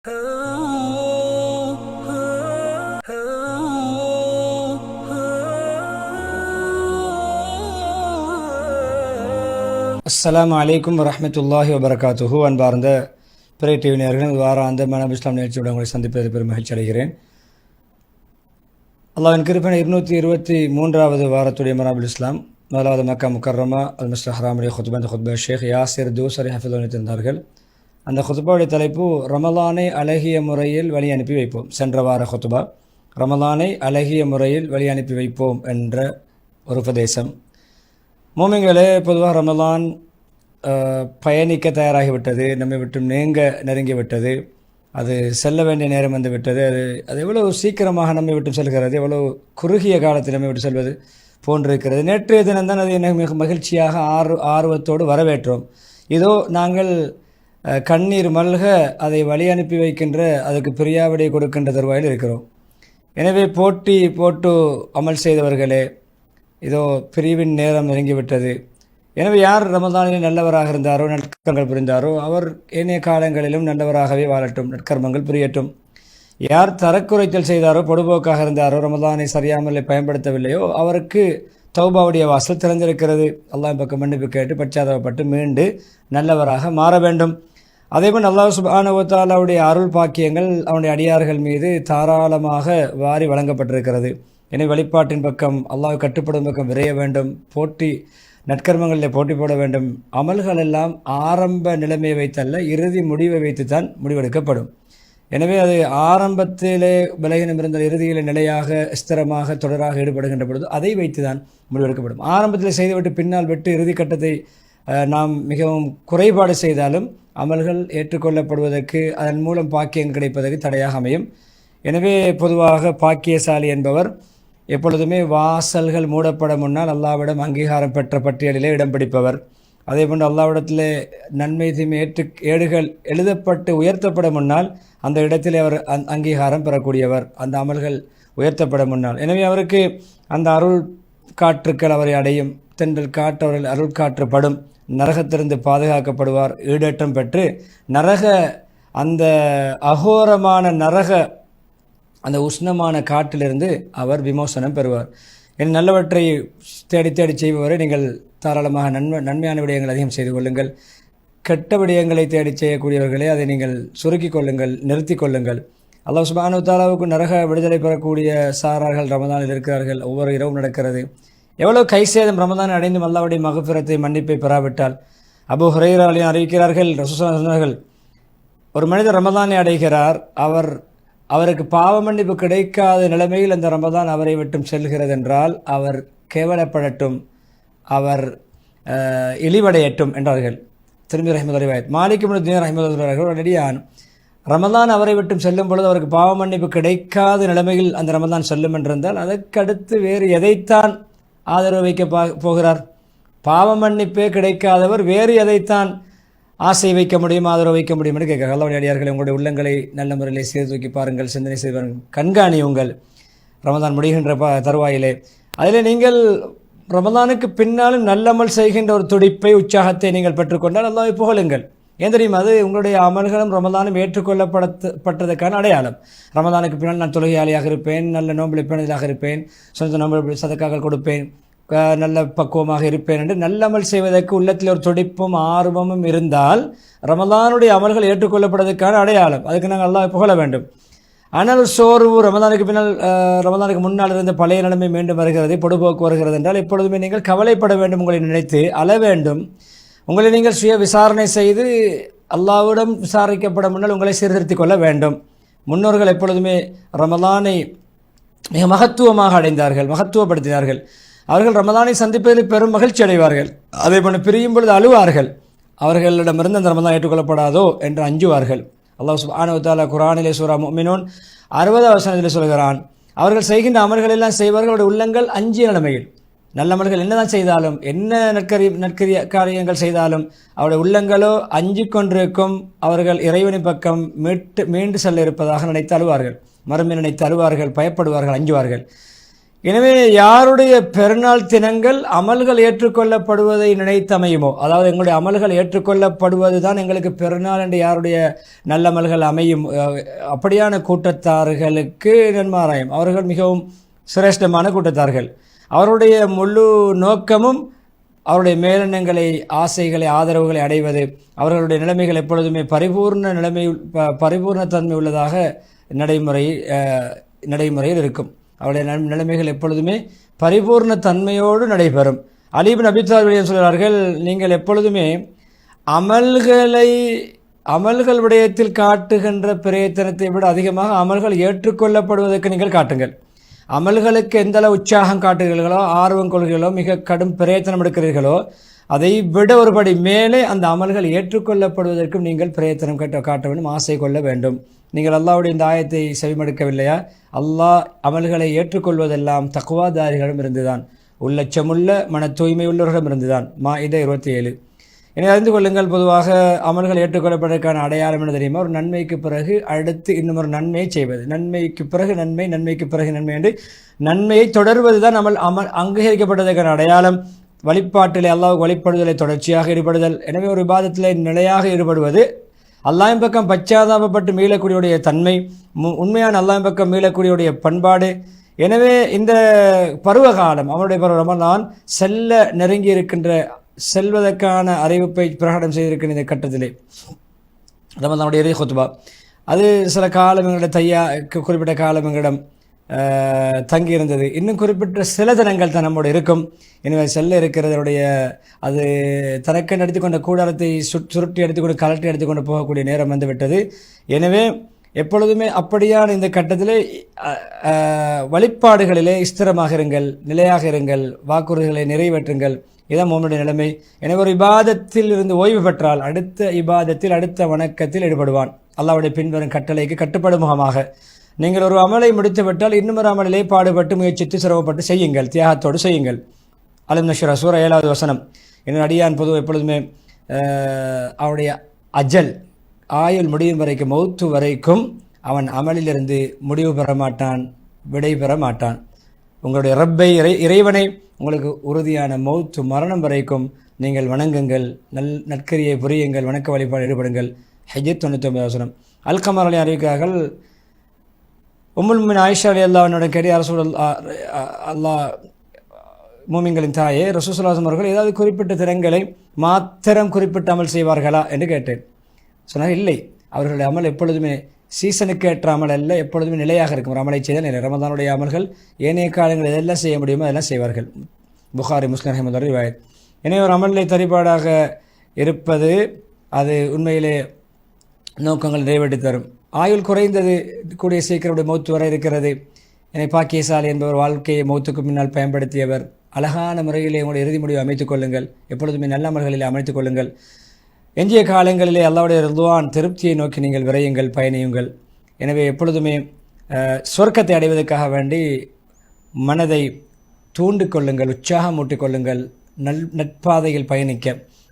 அஸ்ஸலாமு அலைக்கும் வரஹ்மத்துல்லாஹி வபரகாத்துஹு. அன்பார்ந்த பிறை டிவி நேயர்களே, வாராந்த மனப் இஸ்லாம் நிகழ்ச்சியோடு உங்களை சந்திப்பது பெரும் மகிழ்ச்சி அடைகிறேன். அல்லாஹ்வின் கிருபையினால் 223வது வாரத்துடைய மனாபுல் இஸ்லாம் முதலாவது மக்கா முக்கர்ரமா அல் மஸ்ஜித் ஹராமுடைய ஹுத்பா ஷேக் யாசிர் தூசரி ஹஃபிதுல்லாஹ் தந்தார்கள். அந்த ஹுத்பாவுடைய தலைப்பு ரமலானை அழகிய முறையில் வழி அனுப்பி வைப்போம். சென்ற வார ஹுத்பா ரமலானை அழகிய முறையில் வழி அனுப்பி வைப்போம் என்ற ஒரு உபதேசம். மோமின்களே, பொதுவாக ரமலான் பயணிக்க தயாராகிவிட்டது, நம்மை விட்டு நெருங்கிவிட்டது, அது செல்ல வேண்டிய நேரம் வந்து விட்டது. அது எவ்வளவு சீக்கிரமாக நம்மை விட்டு செல்கிறது, எவ்வளவு குறுகிய காலத்தில் நம்மை விட்டு செல்வது போன்றிருக்கிறது. நேற்றைய தினம்தான் அதை மிக மகிழ்ச்சியாக ஆர்வத்தோடு வரவேற்றோம். இதோ நாங்கள் கண்ணீர் மல்க அதை வழி அனுப்பி வைக்கின்ற, அதுக்கு பிரியாவிடை கொடுக்கின்ற தருவாயில் இருக்கிறோம். எனவே போட்டு அமல் செய்தவர்களே, இதோ பிரிவின் நேரம் நெருங்கிவிட்டது. எனவே யார் ரமதானில் நல்லவராக இருந்தாரோ, நற்கர்மங்கள் புரிந்தாரோ, அவர் ஏனைய காலங்களிலும் நல்லவராகவே வாழட்டும், நற்கர்மங்கள் புரியட்டும். யார் தரக்குறைத்தல் செய்தாரோ, பொடுபோக்காக இருந்தாரோ, ரமதானை சரியாமலை பயன்படுத்தவில்லையோ, அவருக்கு தௌபாவுடைய வாசல் திறந்திருக்கிறது. அல்லாஹ் பக்கம் மன்னிப்பு கேட்டு பச்சாதாபப்பட்டு மீண்டு நல்லவராக மாற வேண்டும். அதேபோல் அல்லாஹ் சுப்ஹானஹு வ தஆலாவுடைய அருள் பாக்கியங்கள் அவனுடைய அடியார்கள் மீது தாராளமாக வாரி வழங்கப்பட்டிருக்கிறது. எனவே வழிபாட்டின் பக்கம், அல்லாஹ் கட்டுப்படும் பக்கம் விரைய வேண்டும். நற்கர்மங்களில் போட்டி போட வேண்டும். அமல்கள் எல்லாம் ஆரம்ப நிலைமையை வைத்தல்ல, இறுதி முடிவை வைத்துத்தான் முடிவெடுக்கப்படும். எனவே அது ஆரம்பத்திலே பலகீனம் இருந்தால் இறுதியில் நிலையாக ஸ்திரமாக தொடராக ஈடுபடுகின்ற பொழுது அதை வைத்து தான் முடிவெடுக்கப்படும். ஆரம்பத்தில் செய்துவிட்டு பின்னால் விட்டு இறுதி கட்டத்தை நாம் மிகவும் குறைபாடு செய்தாலும் அமல்கள் ஏற்றுக்கொள்ளப்படுவதற்கு, அதன் மூலம் பாக்கியம் கிடைப்பதற்கு தடையாக அமையும். எனவே பொதுவாக பாக்கியசாலி என்பவர் எப்பொழுதுமே வாசல்கள் மூடப்பட முன்னால் அல்லாஹ்விடம் அங்கீகாரம் பெற்ற பட்டியலிலே இடம் பிடிப்பவர். அதே போன்று அல்லாஹ்விடத்திலே நன்மை தீமை ஏடுகள் எழுதப்பட்டு உயர்த்தப்பட முன்னால் அந்த இடத்திலே அவர் அங்கீகாரம் பெறக்கூடியவர், அந்த அமல்கள் உயர்த்தப்பட முன்னால். எனவே அவருக்கு அந்த அருள் காற்றுக்கள் அவரை அடையும், தென்றல் காற்று அவர்கள் அருள் காற்றுப்படும், நரகத்திலிருந்து பாதுகாக்கப்படுவார், ஈடேற்றம் பெற்று அந்த அகோரமான அந்த உஷ்ணமான காட்டிலிருந்து அவர் விமோசனம் பெறுவார். என் நல்லவற்றை தேடி செய்பவரை நீங்கள் தாராளமாக நன்மையான விடயங்கள் அதிகம் செய்து கொள்ளுங்கள். கெட்ட விடயங்களை தேடி செய்யக்கூடியவர்களே அதை நீங்கள் சுருக்கிக் கொள்ளுங்கள், நிறுத்தி கொள்ளுங்கள். அல்லாஹ் சுப்ஹானஹு வ தஆலாவுக்கு நரக விடுதலை பெறக்கூடிய சாரார்கள் ரமதானில் இருக்கிறார்கள். ஒவ்வொரு இரவும் நடக்கிறது. எவ்வளவு கைசேதம் ரமதான் அடைந்தும் அல்லாஹ்வுடைய மக்ஃபிரத்தை, மன்னிப்பை பெறாவிட்டால். அபூ ஹுரைரா ரலியல்லாஹு அன்ஹு அறிவிக்கிறார்கள், ரசூலுல்லாஹி சொன்னார்கள், ஒரு மனிதர் ரமதானை அடைகிறார், அவருக்கு பாவ மன்னிப்பு கிடைக்காத நிலைமையில் அந்த ரமதான் அவரை விட்டும் செல்கிறது என்றால் அவர் கேவலப்படட்டும், அவர் இழிவடையட்டும் என்றார்கள். திருமதி ரஹ்மத்துல்லாஹி ரிவாயத். மாலிக் இப்னு தீனார் ரஹ்மத்துல்லாஹி ஒரு நடிகான் ரமதான் அவரை விட்டும் செல்லும் பொழுது அவருக்கு பாவ மன்னிப்பு கிடைக்காத நிலைமையில் அந்த ரமதான் செல்லும் என்றிருந்தால் அதற்கடுத்து வேறு எதைத்தான் ஆதரவு வைக்க போகிறார்? பாவ மன்னிப்பே கிடைக்காதவர் வேறு எதைத்தான் ஆசை வைக்க முடியும், ஆதரவு வைக்க முடியும் என்று கேட்க. அல்லாஹ்வுடைய அடியார்களை, உங்களுடைய உள்ளங்களை நல்ல முறையில் சீர்தூக்கி பாருங்கள், சிந்தனை செய்து பாருங்கள், கண்காணியுங்கள். ரமதான் முடிகின்ற தருவாயிலே அதிலே நீங்கள் ரமதானுக்கு பின்னாலும் நல்லமல் செய்கின்ற ஒரு துடிப்பை, உற்சாகத்தை நீங்கள் பெற்றுக்கொண்டால் அல்லாஹ்வை புகழுங்கள். ஏன் தெரியுமா? அது உங்களுடைய அமல்களும் ரமதானும் ஏற்றுக்கொள்ளப்பட்டதற்கான அடையாளம். ரமதானுக்கு பின்னால் நான் தொழுகையாளியாக இருப்பேன், நல்ல நோன்பு பேணுதலாக இருப்பேன், சொந்த நோன்பு சதக்காக்கள் கொடுப்பேன், நல்ல பக்குவமாக இருப்பேன் என்று நல்லமல் செய்வதற்கு உள்ளத்தில் ஒரு துடிப்பும் ஆர்வமும் இருந்தால் ரமதானுடைய அமல்கள் ஏற்றுக்கொள்ளப்படுவதற்கான அடையாளம். அதுக்கு நாங்கள் அல்லாஹ் புகழ வேண்டும். ஆனால் சோர்வு, ரமதானுக்கு முன்னால் இருந்த பழைய நிலைமை மீண்டும் வருகிறது, பொடுபோக்கு வருகிறது என்றால் எப்பொழுதுமே நீங்கள் கவலைப்பட வேண்டும், உங்களை நினைத்து அழ வேண்டும். உங்களை நீங்கள் சுய விசாரணை செய்து அல்லாஹ்விடம் விசாரிக்கப்பட முன்னால் உங்களை சீர்திருத்திக் கொள்ள வேண்டும். முன்னோர்கள் எப்பொழுதுமே ரமதானை மிக மகத்துவமாக அடைந்தார்கள், மகத்துவப்படுத்தினார்கள். அவர்கள் ரமதானை சந்திப்பதில் பெரும் மகிழ்ச்சி அடைவார்கள். அதே போன்று பிரியும் பொழுது அழுவார்கள். அவர்களிடமிருந்து அந்த ரமதான் ஏற்றுக்கொள்ளப்படாதோ என்று அஞ்சுவார்கள். அல்லாஹ் சுப்ஹானஹு வ தஆலா குர்ஆனிலே சூரா முஃமினூன் 60வது வசனத்தில் சொல்கிறான், அவர்கள் செய்கின்ற அமல்கள் எல்லாம் செய்வார்களுடைய உள்ளங்கள் அஞ்சிய நிலைமையில். நல்ல அமல்கள் என்னதான் செய்தாலும், என்ன நற்கரிய காரியங்கள் செய்தாலும் அவருடைய உள்ளங்களோ அஞ்சிக் கொண்டிருக்கும். அவர்கள் இறைவனின் பக்கம் மீண்டு செல்ல இருப்பதாக நினைத்து அழுவார்கள், மறுமை நினைத்து அழுவார்கள், பயப்படுவார்கள், அஞ்சுவார்கள். எனவே யாருடைய பெருநாள் தினங்கள் அமல்கள் ஏற்றுக்கொள்ளப்படுவதை நினைத்தமையுமோ, அதாவது எங்களுடைய அமல்கள் ஏற்றுக்கொள்ளப்படுவது தான் எங்களுக்கு பெருநாள் என்று யாருடைய நல்ல அமல்கள் அமையும், அப்படியான கூட்டத்தார்களுக்கு நன்மாராயம். அவர்கள் மிகவும் சிரேஷ்டமான கூட்டத்தார்கள். அவருடைய முழு நோக்கமும் அவருடைய மேலெண்ணங்களை, ஆசைகளை, ஆதரவுகளை அடைவது. அவர்களுடைய நிலைமைகள் எப்பொழுதுமே பரிபூர்ணத்தன்மை உள்ளதாக நடைமுறையில் இருக்கும். அவருடைய நிலைமைகள் எப்பொழுதுமே பரிபூர்ண தன்மையோடு நடைபெறும். அலி இப்னு அபீ தாலிப் சொல்கிறார்கள், நீங்கள் எப்பொழுதுமே அமல்கள் விடயத்தில் காட்டுகின்ற பிரயத்தனத்தை விட அதிகமாக அமல்கள் ஏற்றுக்கொள்ளப்படுவதற்கு நீங்கள் காட்டுங்கள். அமல்களுக்கு எந்தளவு உற்சாகம் காட்டுகிறீர்களோ, ஆர்வம் கொள்கிறீர்களோ, மிக கடும் பிரயத்தனம் எடுக்கிறீர்களோ, அதை விட ஒருபடி மேலே அந்த அமல்கள் ஏற்றுக்கொள்ளப்படுவதற்கும் நீங்கள் பிரயத்தனம் காட்ட வேண்டும், ஆசை கொள்ள வேண்டும். நீங்கள் அல்லாஹ்வுடைய இந்த ஆயத்தை செவிமடுக்கவில்லையா? அல்லாஹ் அமல்களை ஏற்றுக்கொள்வதெல்லாம் தக்வாதாரிகளிடம் இருந்துதான், உள்ளச்சமுள்ள மன தூய்மை உள்ளவர்களிடம் இருந்துதான். மாஇதா 27. இனி அறிந்து கொள்ளுங்கள், பொதுவாக அமல்கள் ஏற்றுக்கொள்ளப்படுவதற்கான அடையாளம் என்ன தெரியுமா? ஒரு நன்மைக்கு பிறகு அடுத்து இன்னும் ஒரு நன்மையை செய்வது. நன்மைக்கு பிறகு நன்மை, நன்மைக்கு பிறகு நன்மை என்று நன்மையை தொடர்வது தான் அங்கீகரிக்கப்பட்டதற்கான அடையாளம். வழிபாட்டிலே அல்லாஹ்வுக்கு வழிபடுதலை தொடர்ச்சியாக ஈடுபடுதல். எனவே ஒரு இபாதத்திலே நிலையாக ஈடுபடுவது, அல்லாஹ்வின் பக்கம் பச்சாதாபப்பட்டு மீளக்கூடியவுடைய தன்மை, உண்மையான அல்லாஹ்வின் பக்கம் மீளக்கூடியவுடைய பண்பாடு. எனவே இந்த பருவகாலம், அவனுடைய பருவ ரமலான் நெருங்கி இருக்கின்ற செல்வதற்கான அறிவிப்பை பிரகடனம் செய்திருக்கின்ற இந்த கட்டத்திலே ரமலானுடைய இறுதி குத்பா, அது சில காலம் எங்களிடம் குறிப்பிட்ட காலம் எங்களிடம் தங்கியிருந்தது. இன்னும் குறிப்பிட்ட சில தினங்கள் தான் நம்மோடு இருக்கும். எனவே செல்ல இருக்கிறதனுடைய அது தனக்கென்று எடுத்துக்கொண்ட கூடாரத்தை சுருட்டி எடுத்துக்கொண்டு கலட்டி எடுத்துக்கொண்டு போகக்கூடிய நேரம் வந்துவிட்டது. எனவே எப்பொழுதுமே அப்படியான இந்த கட்டத்திலே வழிபாடுகளிலே ஸ்திரமாக இருங்கள், நிலையாக இருங்கள், வாக்குறுதிகளை நிறைவேற்றுங்கள். இதான் மோமினுடைய நிலைமை. எனவே ஒரு இபாதத்தில் இருந்து ஓய்வு பெற்றால் அடுத்த இபாதத்தில், அடுத்த வணக்கத்தில் ஈடுபடுவான். அல்லாஹ்வுடைய பின்வரும் கட்டளைக்கு கட்டுப்படும் முகமாக நீங்கள் ஒரு அமலை முடித்துவிட்டால் இன்னும் ஒரு அமலிலே பாடுபட்டு முயற்சித்து சிரமப்பட்டு செய்யுங்கள், தியாகத்தோடு செய்யுங்கள். அலம் நஷ்ரா சூரா 7வது வசனம். இன்னும் அடியான் பொதுவாக எப்பொழுதுமே அவனுடைய அஜல் ஆயுள் முடியும் வரைக்கும், மௌத்து வரைக்கும் அவன் அமலிலிருந்து முடிவு பெற மாட்டான், விடை பெற மாட்டான். உங்களுடைய ரப்பை, இறைவனை உங்களுக்கு உறுதியான மௌத்து மரணம் வரைக்கும் நீங்கள் வணங்குங்கள், நற்கரியை புரியுங்கள், வணக்க வழிபாடு ஈடுபடுங்கள். ஹஜ்ஜத் 99வது வசனம். அல்கமர் அலி அறிவிக்கிறார்கள், உம்முல் முஃமினீன் ஆயிஷா ரலியல்லாஹு கேட்டு, ரசூல் அல்லாஹ் மூமின்களின் தாயே, ரசூல் ஸல்லல்லாஹு அலைஹி வஸல்லம் அவர்கள் ஏதாவது குறிப்பிட்ட தினங்களை மாத்திரம் குறிப்பிட்ட அமல் செய்வார்களா என்று கேட்டேன். சொன்னார், இல்லை, அவர்களுடைய அமல் எப்பொழுதுமே சீசனுக்கு ஏற்ற அமல் அல்ல, எப்பொழுதுமே நிலையாக இருக்கும். ஒரு அமலை செய்தால் நிலை. ரமதானுடைய அமல்கள் ஏனைய காலங்கள் எதெல்லாம் செய்ய முடியுமோ அதெல்லாம் செய்வார்கள். புகாரி, முஸ்லிம் ரஹ்மத்துல்லாஹி ரிவாயத். எனவே ஒரு அமலை தரிபாடாக இருப்பது அது உண்மையிலே நோக்கங்கள் நிறைவேற்றி தரும். ஆயுள் குறைந்தது, கூடிய சீக்கிரமுடைய மௌத்து வர இருக்கிறது. என்னை பாக்கியசாலி என்பவர் வாழ்க்கையை மௌத்துக்கு முன்னால் பயன்படுத்தியவர். அழகான முறையிலே உங்களுடைய இறுதி முடிவை அமைத்துக் கொள்ளுங்கள், எப்பொழுதுமே நல்ல அமல்களிலே அமைத்துக் கொள்ளுங்கள். எஞ்சிய காலங்களிலே அல்லாஹ்வுடைய ரிதுவான், திருப்தியை நோக்கி நீங்கள் விரையுங்கள், பயணியுங்கள். எனவே எப்பொழுதுமே சொர்க்கத்தை அடைவதற்காக வேண்டி மனதை தூண்டிக்கொள்ளுங்கள், உற்சாகம் ஊட்டிக்கொள்ளுங்கள், நட்பாதையில் பயணிக்க.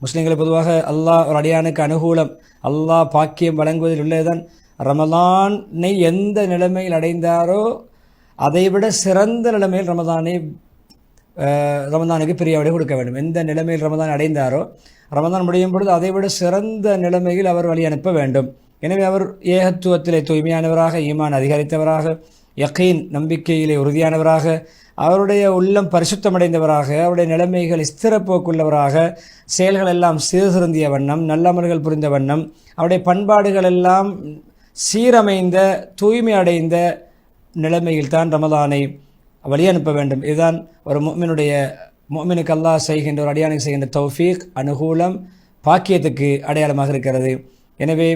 முஸ்லிம்கள் பொதுவாக அல்லாஹ் ஒரு அடியானுக்கு அனுகூலம், அல்லாஹ் பாக்கியம் வழங்குவதில் உள்ளதுதான். ரமலானை எந்த நிலைமையில் அடைந்தாரோ அதைவிட சிறந்த நிலைமையில் ரமதானுக்கு பிரியாவிட கொடுக்க வேண்டும். எந்த நிலைமையில் ரமதான் அடைந்தாரோ ரமதான் முடியும் பொழுது அதைவிட சிறந்த நிலைமையில் அவர் வழி அனுப்ப வேண்டும். எனவே அவர் ஏகத்துவத்திலே தூய்மையானவராக, ஈமான் அதிகரித்தவராக, யகீன் நம்பிக்கையிலே உறுதியானவராக, அவருடைய உள்ளம் பரிசுத்தமடைந்தவராக, அவருடைய நிலைமைகள் ஸ்திரப்போக்குள்ளவராக, செயல்கள் எல்லாம் சீர்திருந்திய வண்ணம், நல்லமல்கள் புரிந்த வண்ணம், அவருடைய பண்பாடுகள் எல்லாம் சீரமைந்த தூய்மை அடைந்த நிலைமையில் தான் ரமதானை வழி அனுப்ப வேண்டும். இதுதான் ஒரு முஃமினுக்கு அல்லாஹ் செய்கின்ற, ஒரு அடியானுக்கு செய்கின்ற தௌஃபீக், அனுகூலம், பாக்கியத்துக்கு அடையாளமாக இருக்கிறது. எனவே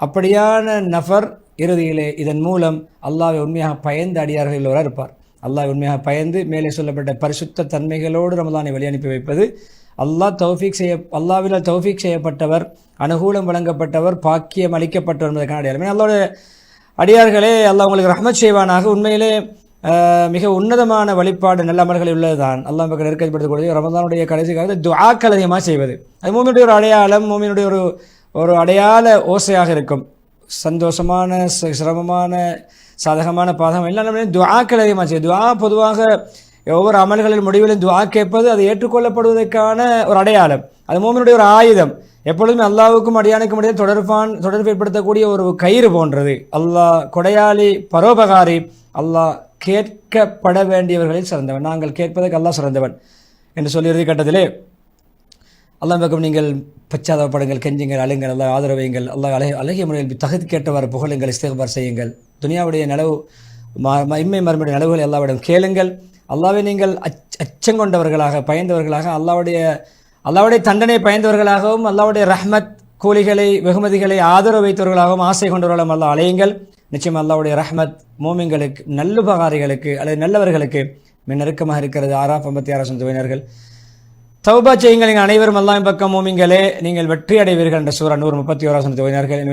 அப்படியான நபர் இறுதியிலே இதன் மூலம் அல்லாஹ்வை உண்மையாக பயந்து அடியார்கள் எல்லோராக இருப்பார். அல்லாஹ் உண்மையாக பயந்து மேலே சொல்லப்பட்ட பரிசுத்த தன்மைகளோடு ரமதானை வழி அனுப்பி வைப்பது. அல்லாஹ்வினால் தௌஃபீக் செய்யப்பட்டவர், அனுகூலம் வழங்கப்பட்டவர், பாக்கியம் அளிக்கப்பட்டவர் என்பதற்கான அடையாளம். அல்லாஹ்வுடைய அடியார்களே, அல்லாஹ் உங்களுக்கு ரஹ்மத் செய்வானாக. உண்மையிலே மிக உன்னதமான வழிபாடு நல்ல அமல்களில் உள்ளதுதான். அல்லாஹ் பக்கம் நெருக்கப்படுத்தக்கூடிய ரமதானுடைய கடைசி காலத்தில் துஆக்கள் அதிகமாக செய்வது, அது மூமினுடைய ஒரு அடையாளம், மூமினுடைய ஒரு அடையாள ஓசையாக இருக்கும். சந்தோஷமான, சிரமமான, சாதகமான பாதகம் எல்லாம் துஆக்கள் அதிகமாக செய்யும். துஆ பொதுவாக ஒவ்வொரு அமல்களின் முடிவிலும் துஆ கேட்பது அது ஏற்றுக்கொள்ளப்படுவதற்கான ஒரு அடையாளம், அது மூமினுடைய ஒரு ஆயுதம். எப்பொழுதுமே அல்லாஹ்வுக்கும் அடியானுக்கும் இடையே தொடர்பு ஏற்படுத்தக்கூடிய ஒரு கயிறு போன்றது. அல்லாஹ் கொடையாளி, பரோபகாரி. அல்லாஹ் கேட்கப்பட வேண்டியவர்களில் சிறந்தவன், நாங்கள் கேட்பதற்கு அல்லாஹ் சிறந்தவன் என்று சொல்லி இறுதி கட்டத்திலே அல்லாஹ் பக்கம் நீங்கள் பச்சாதாபப்படுங்கள், கெஞ்சுங்கள், அழுங்கள், அல்லாஹ் ஆதரவையுங்கள், அல்லாஹ் அழகிய முறையில் தகுதி கேட்டவாறு புகழுங்கள், இஸ்திக்பார் செய்யுங்கள். துனியாவுடைய நலவு இம்மை மறுமையுடைய நலவுகளை அல்லாஹ்விடம் கேளுங்கள். அல்லாஹ்வை நீங்கள் அச்சம் கொண்டவர்களாக, பயந்தவர்களாக, அல்லாஹ்வுடைய தண்டனை பயந்தவர்களாகவும், அல்லாஹ்வுடைய ரஹ்மத் கூலிகளை வெகுமதிகளை ஆதரவு வைத்தவர்களாகவும் ஆசை கொண்டவர்களும் அல்லாஹ் அலையுங்கள். நிச்சயம் அல்லாஹ்வுடைய ரஹ்மத் மோமின்களுக்கு, நல்லுபகாரிகளுக்கு அல்லது நல்லவர்களுக்கு மிக நெருக்கமாக இருக்கிறது. ஆராஃப் 56 சொந்தவினர்கள் தௌபா செய்யுங்கள், நீங்கள் அனைவரும் அல்லாஹ்வின் பக்கம் மோமின்களே, நீங்கள் வெற்றி அடைவீர்கள் என்ற சூரா 131 சொந்தவினர்கள்.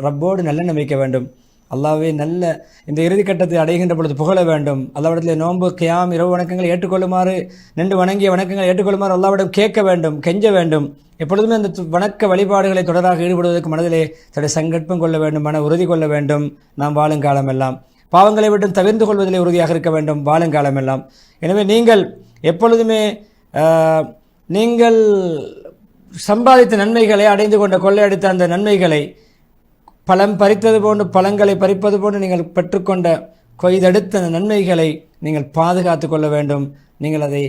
ரப்போடு நல்ல நம்பிக்கை வேண்டும். அல்லாஹ்வை நல்ல இந்த இறுதி கட்டத்தை அடைகின்ற பொழுது புகழ வேண்டும். அல்லாஹ்விடத்தில் நோன்பு, கியாம், இரவு வணக்கங்களை ஏற்றுக்கொள்ளுமாறு, நின்று வணங்கிய வணக்கங்களை ஏற்றுக்கொள்ளுமாறு அல்லாஹ்விடம் கேட்க வேண்டும், கெஞ்ச வேண்டும். எப்பொழுதுமே அந்த வணக்க வழிபாடுகளை தொடராக ஈடுபடுவதற்கு மனதிலே தடை சங்கற்பம் கொள்ள வேண்டும், மன உறுதி கொள்ள வேண்டும். நாம் வாழும் காலமெல்லாம் பாவங்களை விட்டு தவிர்ந்து கொள்வதிலே உறுதியாக இருக்க வேண்டும், வாழும் காலமெல்லாம். எனவே நீங்கள் எப்பொழுதுமே நீங்கள் சம்பாதித்த நன்மைகளை, அடைந்து கொண்ட கொள்ளையடித்த அந்த நன்மைகளை, பழம் பறித்தது போன்று பழங்களை பறிப்பது போன்று நீங்கள் பெற்றுக்கொண்ட கொய்தெடுத்த அந்த நன்மைகளை நீங்கள் பாதுகாத்து கொள்ள வேண்டும். நீங்கள் அதை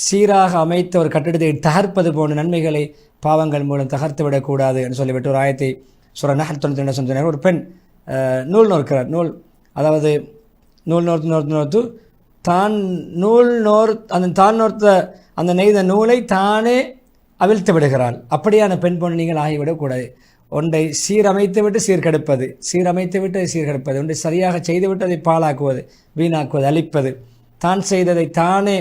சீராக அமைத்த ஒரு கட்டிடத்தை தகர்ப்பது போன்ற நன்மைகளை பாவங்கள் மூலம் தகர்த்து விடக்கூடாது என்று சொல்லிவிட்டு ஒரு ஆயத்தை சூரா நஹல் 92 சொன்னார். ஒரு பெண் நூல் நோக்கிறார். அதாவது நூல் நோர்த்து தான் நோர்த்த அந்த நெய்த நூலை தானே அவிழ்த்து விடுகிறாள். அப்படியான பெண் போன்று நீங்கள் ஆகிவிடக்கூடாது. ஒன்றை சீரமைத்து விட்டு சீர்கெடுப்பது, சீரமைத்து விட்டு சீர்கெடுப்பது, ஒன்றை சரியாக செய்துவிட்டு அதை பாழாக்குவது, வீணாக்குவது, அழிப்பது, தான் செய்ததை தானே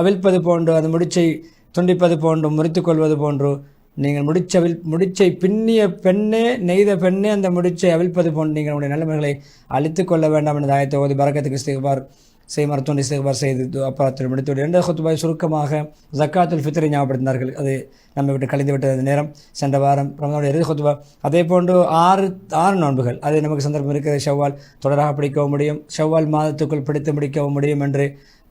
அவிழ்ப்பது போன்று, அந்த முடிச்சை துண்டிப்பது போன்று, முறித்து கொள்வது போன்று, நீங்கள் முடிச்சை பின்னிய பெண்ணே, நெய்த பெண்ணே அந்த முடிச்சை அவிழ்ப்பது போன்று நீங்கள் உடைய நிலைமைகளை அழித்து கொள்ள வேண்டாம் என்ற ஆயத்தை ஓதி பரக்கத்துக்கு இஸ்திக்பார் செய்மரத்தோன் இஸ்திக்பார் செய்து அப்பாத்தில் முடித்து இரண்டு ஹுத்பாய் சுருக்கமாக ஜக்காத்துல் ஃபித்ரை ஞாபகப்படுத்தினார்கள். அது நம்மை விட்டு கழிந்து விட்டது நேரம். சென்ற வாரம் ரமதானுடைய இறுதி ஹுத்பா. அதே போன்று ஆறு நோன்புகள், அது நமக்கு சந்தர்ப்பம் இருக்கிறது. ஷவ்வால் தொடராக பிடிக்கவும் முடியும், ஷவ்வால் மாதத்துக்குள் பிடித்து முடிக்கவும் முடியும் என்று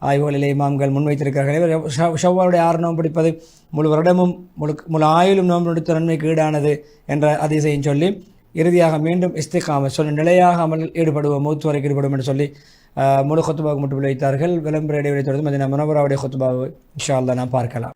ஆய்வுகளிலே இமாம்கள் முன்வைத்திருக்கிறார்கள். ஷவ்வாலுடைய 6 நோன்பு பிடிப்பது முழு வருடமும் முழு ஆயுளும் நோன்பு பிடித்த நன்மைக்கு ஈடானது என்ற அதிசயம் சொல்லி இறுதியாக மீண்டும் இஸ்திகாமத் சொல்லி நிலையாக அமல் ஈடுபடுவோம், மௌத்து வரைக்கும் ஈடுபடும் என்று சொல்லி முழு ஹுத்பாவுக்கு மட்டும் வைத்தார்கள். விளம்பர இடைவெளி தொடர்ந்து மதீனா முனவ்வராவுடைய ஹுத்பாவை இன்ஷா அல்லாஹ் நாம் பார்க்கலாம்.